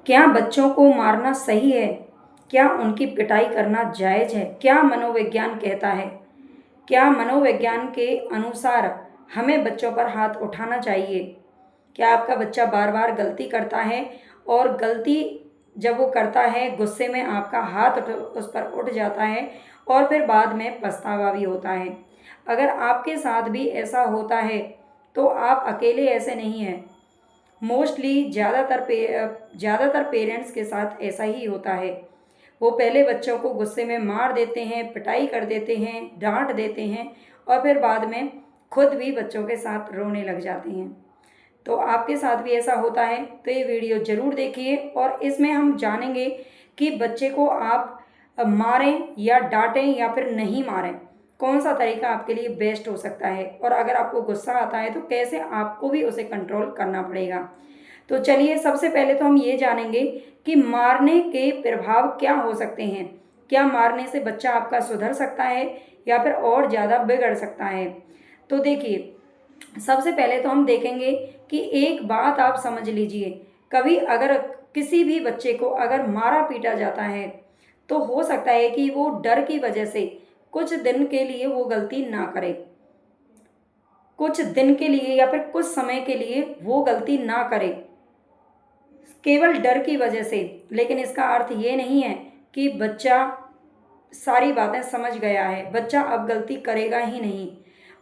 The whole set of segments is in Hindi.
क्या बच्चों को मारना सही है? क्या उनकी पिटाई करना जायज़ है? क्या मनोविज्ञान कहता है? क्या मनोविज्ञान के अनुसार हमें बच्चों पर हाथ उठाना चाहिए? क्या आपका बच्चा बार-बार गलती करता है और गलती जब वो करता है गुस्से में आपका हाथ उस पर उठ जाता है और फिर बाद में पछतावा भी होता है? अगर आपके साथ भी ऐसा होता है तो आप अकेले ऐसे नहीं हैं। मोस्टली ज़्यादातर पेरेंट्स के साथ ऐसा ही होता है। वो पहले बच्चों को गुस्से में मार देते हैं, पिटाई कर देते हैं, डांट देते हैं और फिर बाद में खुद भी बच्चों के साथ रोने लग जाते हैं। तो आपके साथ भी ऐसा होता है तो ये वीडियो ज़रूर देखिए और इसमें हम जानेंगे कि बच्चे को आप मारें या डांटें या फिर नहीं मारें, कौन सा तरीका आपके लिए बेस्ट हो सकता है और अगर आपको गुस्सा आता है तो कैसे आपको भी उसे कंट्रोल करना पड़ेगा। तो चलिए सबसे पहले तो हम ये जानेंगे कि मारने के प्रभाव क्या हो सकते हैं। क्या मारने से बच्चा आपका सुधर सकता है या फिर और ज़्यादा बिगड़ सकता है। तो देखिए, सबसे पहले तो हम देखेंगे कि एक बात आप समझ लीजिए, कभी अगर किसी भी बच्चे को अगर मारा पीटा जाता है तो हो सकता है कि वो डर की वजह से कुछ दिन के लिए वो गलती ना करे, कुछ दिन के लिए या फिर कुछ समय के लिए वो गलती ना करे, केवल डर की वजह से। लेकिन इसका अर्थ ये नहीं है कि बच्चा सारी बातें समझ गया है, बच्चा अब गलती करेगा ही नहीं।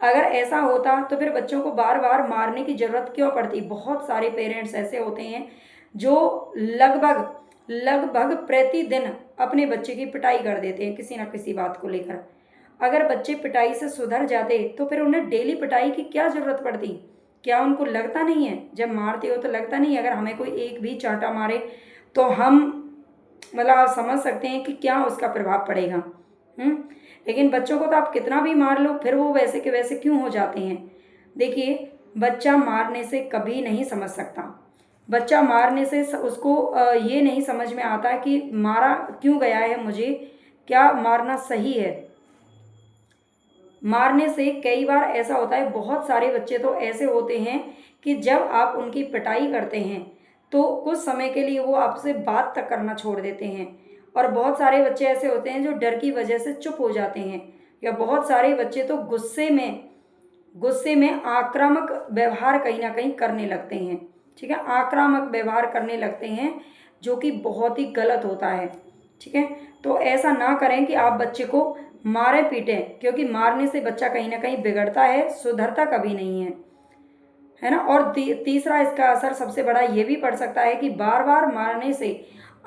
अगर ऐसा होता तो फिर बच्चों को बार बार मारने की ज़रूरत क्यों पड़ती। बहुत सारे पेरेंट्स ऐसे होते हैं जो लगभग लगभग प्रतिदिन अपने बच्चे की पिटाई कर देते हैं किसी ना किसी बात को लेकर। अगर बच्चे पिटाई से सुधर जाते तो फिर उन्हें डेली पिटाई की क्या ज़रूरत पड़ती। क्या उनको लगता नहीं है, जब मारते हो तो लगता नहीं है अगर हमें कोई एक भी चांटा मारे तो हम मतलब आप समझ सकते हैं कि क्या उसका प्रभाव पड़ेगा। लेकिन बच्चों को तो आप कितना भी मार लो फिर वो वैसे के वैसे क्यों हो जाते हैं। देखिए, बच्चा मारने से कभी नहीं समझ सकता। बच्चा मारने से उसको ये नहीं समझ में आता कि मारा क्यों गया है मुझे, क्या मारना सही है। मारने से कई बार ऐसा होता है, बहुत सारे बच्चे तो ऐसे होते हैं कि जब आप उनकी पिटाई करते हैं तो कुछ समय के लिए वो आपसे बात तक करना छोड़ देते हैं। और बहुत सारे बच्चे ऐसे होते हैं जो डर की वजह से चुप हो जाते हैं, या बहुत सारे बच्चे तो गुस्से में आक्रामक व्यवहार कहीं ना कहीं करने लगते हैं। ठीक है, आक्रामक व्यवहार करने लगते हैं जो कि बहुत ही गलत होता है। ठीक है, तो ऐसा ना करें कि आप बच्चे को मारे पीटें, क्योंकि मारने से बच्चा कहीं ना कहीं बिगड़ता है, सुधरता कभी नहीं है ना। और तीसरा इसका असर सबसे बड़ा ये भी पड़ सकता है कि बार बार मारने से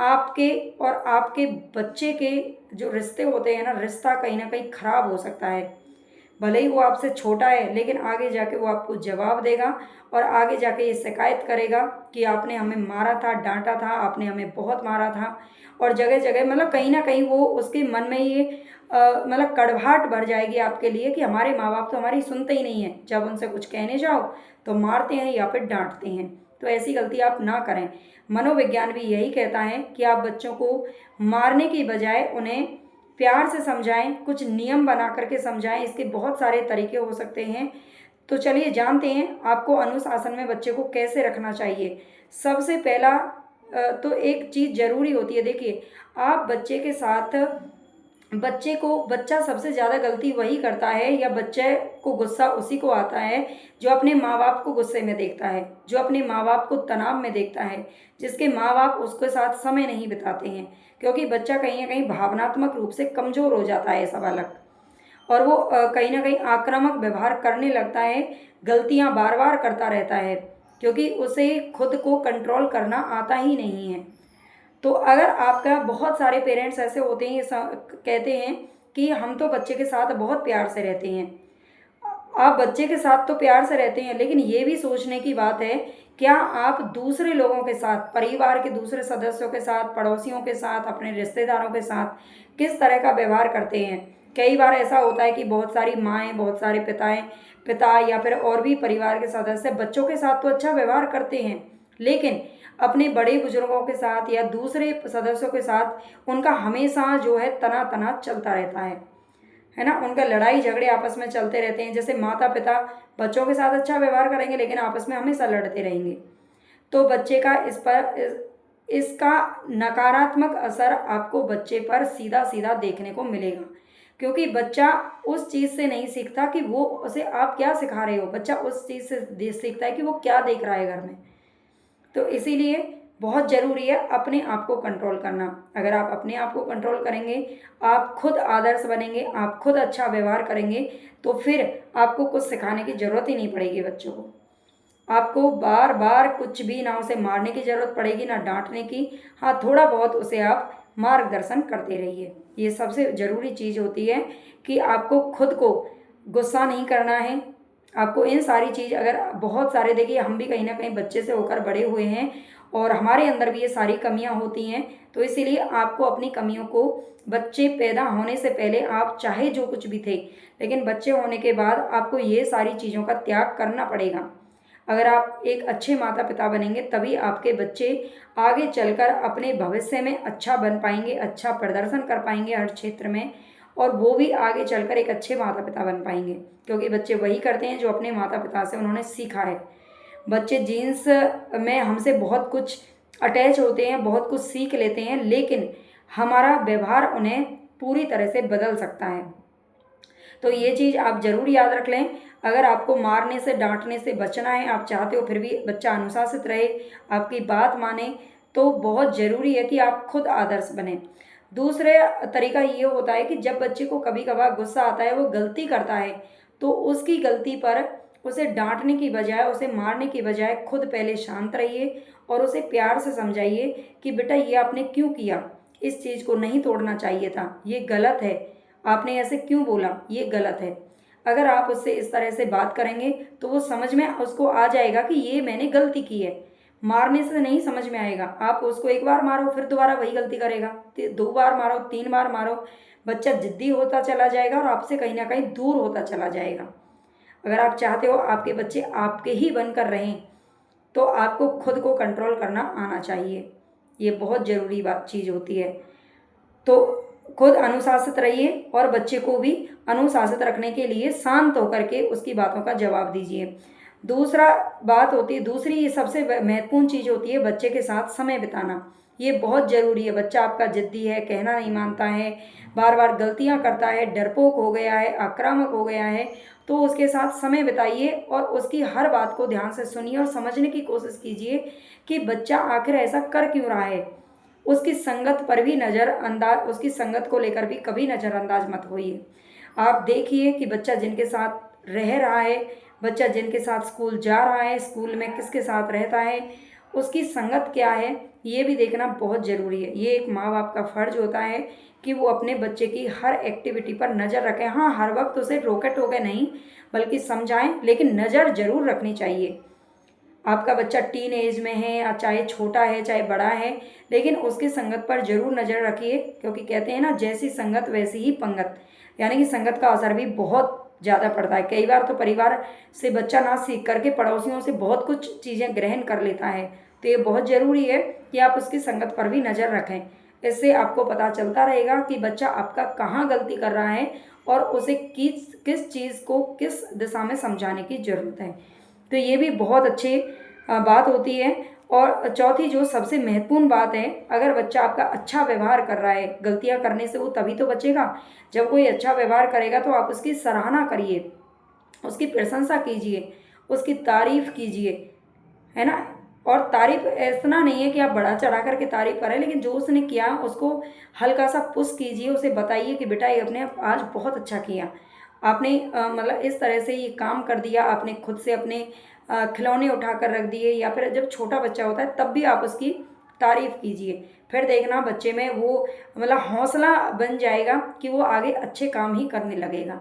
आपके और आपके बच्चे के जो रिश्ते होते हैं ना, रिश्ता कहीं ना कहीं खराब हो सकता है। भले ही वो आपसे छोटा है लेकिन आगे जाके वो आपको जवाब देगा और आगे जाके ये शिकायत करेगा कि आपने हमें मारा था, डांटा था, आपने हमें बहुत मारा था। और जगह जगह मतलब कहीं ना कहीं वो उसके मन में ये मतलब कड़वाहट बढ़ जाएगी आपके लिए कि हमारे माँ बाप तो हमारी सुनते ही नहीं हैं, जब उनसे कुछ कहने जाओ तो मारते हैं या फिर डांटते हैं। तो ऐसी गलती आप ना करें। मनोविज्ञान भी यही कहता है कि आप बच्चों को मारने की बजाय उन्हें प्यार से समझाएं, कुछ नियम बना करके समझाएं। इसके बहुत सारे तरीके हो सकते हैं। तो चलिए जानते हैं आपको अनुशासन में बच्चे को कैसे रखना चाहिए। सबसे पहला तो एक चीज़ ज़रूरी होती है। देखिए, आप बच्चे के साथ बच्चा सबसे ज़्यादा गलती वही करता है या बच्चे को गुस्सा उसी को आता है जो अपने माँ बाप को गुस्से में देखता है, जो अपने माँ बाप को तनाव में देखता है, जिसके माँ बाप उसके साथ समय नहीं बिताते हैं। क्योंकि बच्चा कहीं ना कहीं भावनात्मक रूप से कमज़ोर हो जाता है ऐसा बालक, और वो कहीं ना कहीं आक्रामक व्यवहार करने लगता है, गलतियाँ बार बार करता रहता है क्योंकि उसे खुद को कंट्रोल करना आता ही नहीं है। तो अगर आपका बहुत सारे पेरेंट्स ऐसे होते हैं, कहते हैं कि हम तो बच्चे के साथ बहुत प्यार से रहते हैं। आप बच्चे के साथ तो प्यार से रहते हैं, लेकिन ये भी सोचने की बात है, क्या आप दूसरे लोगों के साथ, परिवार के दूसरे सदस्यों के साथ, पड़ोसियों के साथ, अपने रिश्तेदारों के साथ किस तरह का व्यवहार करते हैं। कई बार ऐसा होता है कि बहुत सारी माएँ, बहुत सारे पिता या फिर और भी परिवार के सदस्य बच्चों के साथ तो अच्छा व्यवहार करते हैं, लेकिन अपने बड़े बुजुर्गों के साथ या दूसरे सदस्यों के साथ उनका हमेशा जो है तना तना चलता रहता है ना। उनका लड़ाई झगड़े आपस में चलते रहते हैं। जैसे माता पिता बच्चों के साथ अच्छा व्यवहार करेंगे लेकिन आपस में हमेशा लड़ते रहेंगे, तो बच्चे का इसका नकारात्मक असर आपको बच्चे पर सीधा सीधा देखने को मिलेगा, क्योंकि बच्चा उस चीज़ से नहीं सीखता कि वो उसे आप क्या सिखा रहे हो, बच्चा उस चीज़ से सीखता है कि वो क्या देख रहा है घर में। तो इसीलिए बहुत ज़रूरी है अपने आप को कंट्रोल करना। अगर आप अपने आप को कंट्रोल करेंगे, आप खुद आदर्श बनेंगे, आप खुद अच्छा व्यवहार करेंगे, तो फिर आपको कुछ सिखाने की ज़रूरत ही नहीं पड़ेगी बच्चों को। आपको बार बार कुछ भी ना उसे मारने की ज़रूरत पड़ेगी, ना डांटने की। हाँ, थोड़ा बहुत उसे आप मार्गदर्शन करते रहिए। ये सबसे ज़रूरी चीज़ होती है कि आपको खुद को गुस्सा नहीं करना है। आपको इन सारी चीज़, अगर बहुत सारे, देखिए हम भी कहीं ना कहीं बच्चे से होकर बड़े हुए हैं और हमारे अंदर भी ये सारी कमियां होती हैं, तो इसीलिए आपको अपनी कमियों को, बच्चे पैदा होने से पहले आप चाहे जो कुछ भी थे, लेकिन बच्चे होने के बाद आपको ये सारी चीज़ों का त्याग करना पड़ेगा। अगर आप एक अच्छे माता पिता बनेंगे तभी आपके बच्चे आगे चलकर अपने भविष्य में अच्छा बन पाएंगे, अच्छा प्रदर्शन कर पाएंगे हर क्षेत्र में, और वो भी आगे चलकर एक अच्छे माता पिता बन पाएंगे, क्योंकि बच्चे वही करते हैं जो अपने माता पिता से उन्होंने सीखा है। बच्चे जीन्स में हमसे बहुत कुछ अटैच होते हैं, बहुत कुछ सीख लेते हैं, लेकिन हमारा व्यवहार उन्हें पूरी तरह से बदल सकता है। तो ये चीज़ आप ज़रूर याद रख लें। अगर आपको मारने से, डांटने से बचना है, आप चाहते हो फिर भी बच्चा अनुशासित रहे, आपकी बात माने, तो बहुत ज़रूरी है कि आप खुद आदर्श बने। दूसरे तरीका ये होता है कि जब बच्चे को कभी कभार गुस्सा आता है, वो गलती करता है, तो उसकी गलती पर उसे डांटने की बजाय, उसे मारने की बजाय खुद पहले शांत रहिए और उसे प्यार से समझाइए कि बेटा ये आपने क्यों किया, इस चीज़ को नहीं तोड़ना चाहिए था, ये गलत है, आपने ऐसे क्यों बोला, ये गलत है। अगर आप उससे इस तरह से बात करेंगे तो वो समझ में उसको आ जाएगा कि ये मैंने गलती की है। मारने से नहीं समझ में आएगा। आप उसको एक बार मारो, फिर दोबारा वही गलती करेगा, 2 बार मारो, 3 बार मारो, बच्चा जिद्दी होता चला जाएगा और आपसे कहीं ना कहीं दूर होता चला जाएगा। अगर आप चाहते हो आपके बच्चे आपके ही बनकर रहें, तो आपको खुद को कंट्रोल करना आना चाहिए। ये बहुत ज़रूरी बात चीज़ होती है। तो खुद अनुशासित रहिए और बच्चे को भी अनुशासित रखने के लिए शांत होकर के उसकी बातों का जवाब दीजिए। दूसरा बात होती है, दूसरी ये सबसे महत्वपूर्ण चीज़ होती है बच्चे के साथ समय बिताना। ये बहुत ज़रूरी है। बच्चा आपका जिद्दी है, कहना नहीं मानता है, बार बार गलतियां करता है, डरपोक हो गया है, आक्रामक हो गया है, तो उसके साथ समय बिताइए और उसकी हर बात को ध्यान से सुनिए और समझने की कोशिश कीजिए कि बच्चा आखिर ऐसा कर क्यों रहा है। उसकी संगत पर भी नज़रअंदाज, उसकी संगत को लेकर भी कभी नज़रअंदाज मत होइए। आप देखिए कि बच्चा जिनके साथ रह रहा है, बच्चा जिनके साथ स्कूल जा रहा है, स्कूल में किसके साथ रहता है, उसकी संगत क्या है, ये भी देखना बहुत ज़रूरी है। ये एक माँ बाप का फ़र्ज होता है कि वो अपने बच्चे की हर एक्टिविटी पर नज़र रखें। हाँ, हर वक्त उसे रोके टोके नहीं, बल्कि समझाएं, लेकिन नज़र ज़रूर रखनी चाहिए। आपका बच्चा टीन एज में है, या चाहे छोटा है चाहे बड़ा है, लेकिन उसकी संगत पर जरूर नज़र रखिए, क्योंकि कहते हैं ना, जैसी संगत वैसी ही पंगत, यानी कि संगत का असर भी बहुत ज़्यादा पड़ता है। कई बार तो परिवार से बच्चा ना सीख करके पड़ोसियों से बहुत कुछ चीज़ें ग्रहण कर लेता है। तो ये बहुत ज़रूरी है कि आप उसकी संगत पर भी नज़र रखें। इससे आपको पता चलता रहेगा कि बच्चा आपका कहाँ गलती कर रहा है और उसे किस किस चीज़ को किस दिशा में समझाने की ज़रूरत है। तो ये भी बहुत अच्छी बात होती है। और चौथी जो सबसे महत्वपूर्ण बात है, अगर बच्चा आपका अच्छा व्यवहार कर रहा है, गलतियां करने से वो तभी तो बचेगा। जब कोई अच्छा व्यवहार करेगा तो आप उसकी सराहना करिए, उसकी प्रशंसा कीजिए, उसकी तारीफ कीजिए, है ना। और तारीफ इतना नहीं है कि आप बढ़ा चढ़ा करके तारीफ करें, लेकिन जो उसने किया उसको हल्का सा पुश कीजिए, उसे बताइए कि बेटा ये अपने आज बहुत अच्छा किया आपने, मतलब इस तरह से ये काम कर दिया आपने, खुद से अपने खिलौने उठा कर रख दिए, या फिर जब छोटा बच्चा होता है तब भी आप उसकी तारीफ कीजिए। फिर देखना बच्चे में वो, मतलब हौसला बन जाएगा कि वो आगे अच्छे काम ही करने लगेगा।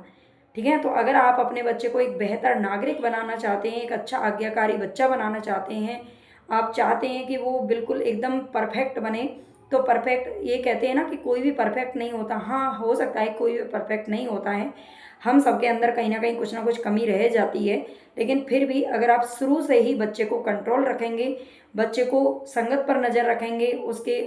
ठीक है। तो अगर आप अपने बच्चे को एक बेहतर नागरिक बनाना चाहते हैं, एक अच्छा आज्ञाकारी बच्चा बनाना चाहते हैं, आप चाहते हैं कि वो बिल्कुल एकदम परफेक्ट बने, तो परफेक्ट, ये कहते हैं ना कि कोई भी परफेक्ट नहीं होता। हाँ, हो सकता है कोई भी परफेक्ट नहीं होता है, हम सबके अंदर कहीं ना कुछ कमी रह जाती है, लेकिन फिर भी अगर आप शुरू से ही बच्चे को कंट्रोल रखेंगे, बच्चे को संगत पर नज़र रखेंगे, उसके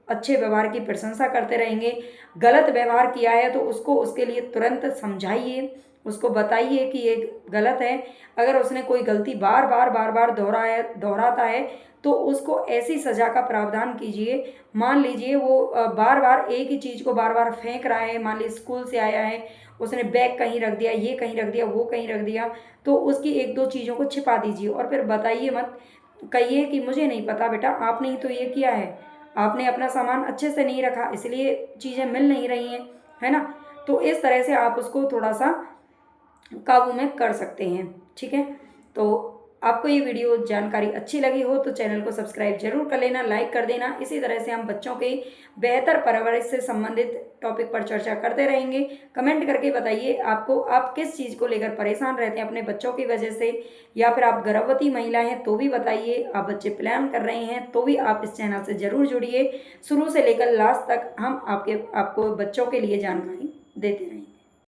अच्छे व्यवहार की प्रशंसा करते रहेंगे, गलत व्यवहार किया है तो उसको उसके लिए तुरंत समझाइए, उसको बताइए कि ये गलत है। अगर उसने कोई गलती बार बार दोहराता है तो उसको ऐसी सज़ा का प्रावधान कीजिए। मान लीजिए वो बार बार एक ही चीज़ को बार बार फेंक रहा है, मान लीजिए स्कूल से आया है, उसने बैग कहीं रख दिया, ये कहीं रख दिया, वो कहीं रख दिया, तो उसकी एक दो चीज़ों को छिपा दीजिए और फिर बताइए मत। कहिए कि मुझे नहीं पता बेटा, आपने ही तो ये किया है, आपने अपना सामान अच्छे से नहीं रखा इसलिए चीज़ें मिल नहीं रही हैं, है ना। तो इस तरह से आप उसको थोड़ा सा काबू में कर सकते हैं। ठीक है, तो आपको ये वीडियो जानकारी अच्छी लगी हो तो चैनल को सब्सक्राइब जरूर कर लेना, लाइक कर देना। इसी तरह से हम बच्चों के बेहतर परवरिश से संबंधित टॉपिक पर चर्चा करते रहेंगे। कमेंट करके बताइए आपको, आप किस चीज़ को लेकर परेशान रहते हैं अपने बच्चों की वजह से, या फिर आप गर्भवती महिला हैं तो भी बताइए, आप बच्चे प्लान कर रहे हैं तो भी आप इस चैनल से ज़रूर जुड़िए। शुरू से लेकर लास्ट तक हम आपको बच्चों के लिए जानकारी देते रहेंगे।